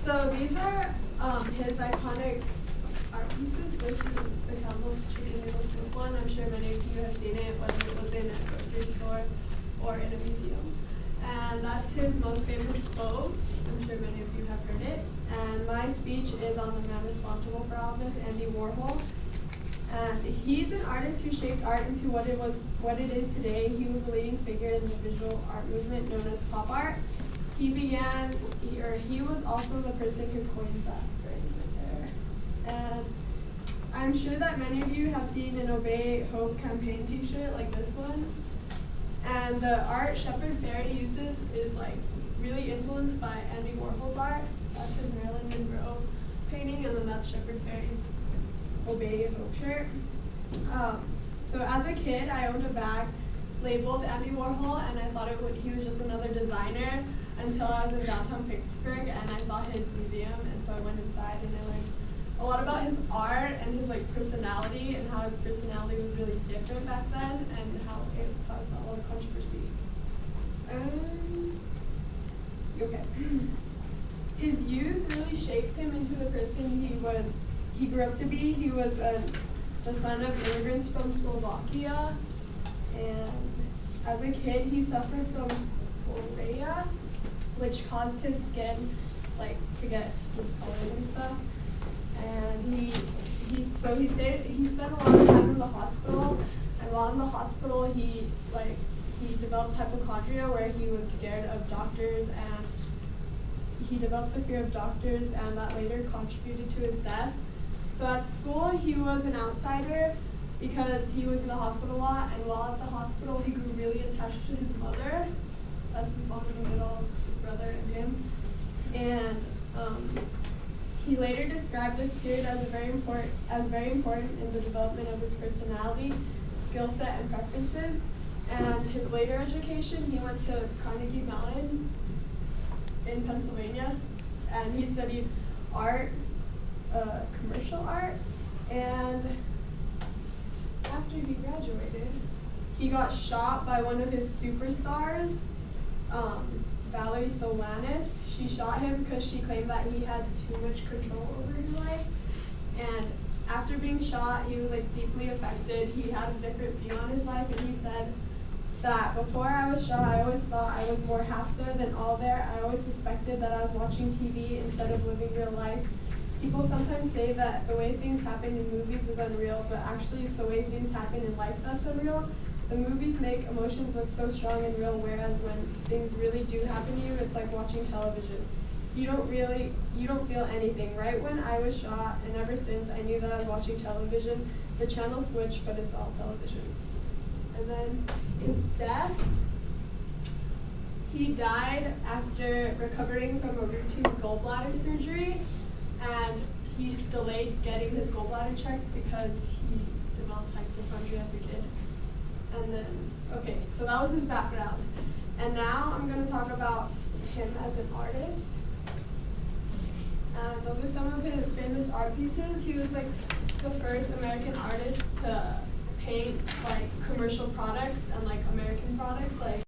So these are his iconic art pieces. This is the Campbell's Chicken Noodle Soup one. I'm sure many of you have seen it, whether it was in a grocery store or in a museum. And that's his most famous quote. I'm sure many of you have heard it. And my speech is on the man responsible for all of this, Andy Warhol. And he's an artist who shaped art into what it is today. He was a leading figure in the visual art movement known as pop art. He was also the person who coined that phrase right there. And I'm sure that many of you have seen an Obey Hope campaign t-shirt like this one. And the art Shepard Fairey uses is like really influenced by Andy Warhol's art. That's his Marilyn Monroe painting, and then that's Shepard Fairey's Obey Hope shirt. So as a kid, I owned a bag labeled Andy Warhol, and I thought he was just another designer until I was in downtown Pittsburgh and I saw his museum, and so I went inside and I learned a lot about his art and his like personality, and how his personality was really different back then, and how it caused a lot of controversy. Okay. His youth really shaped him into the person he grew up to be. He was the son of immigrants from Slovakia, and as a kid he suffered from borrelia, which caused his skin like to get discolored and stuff. And he spent a lot of time in the hospital, and while in the hospital he developed hypochondria, where he was scared of doctors, and he developed the fear of doctors, and that later contributed to his death. So at school he was an outsider because he was in the hospital a lot, and while at the hospital he grew really attached to his mother. That's his mom in the middle, his brother and him. And he later described this period as very important in the development of his personality, skill set, and preferences. And his later education, he went to Carnegie Mellon in Pennsylvania, and he studied art, commercial art. And after he graduated, he got shot by one of his superstars, Valerie Solanas. She shot him because she claimed that he had too much control over his life. And after being shot, he was like deeply affected. He had a different view on his life, and he said that before I was shot, I always thought I was more half there than all there. I always suspected that I was watching TV instead of living real life. People sometimes say that the way things happen in movies is unreal, but actually it's the way things happen in life that's unreal. The movies make emotions look so strong and real, whereas when things really do happen to you, it's like watching television. You don't feel anything. Right when I was shot, and ever since, I knew that I was watching television. The channel switched, but it's all television. And then his death, he died after recovering from a routine gallbladder surgery, and he delayed getting his gallbladder checked because he developed hypochondria as a kid. And then, okay, so that was his background. And now I'm going to talk about him as an artist. And those are some of his famous art pieces. He was like the first American artist to paint like commercial products and like American products, like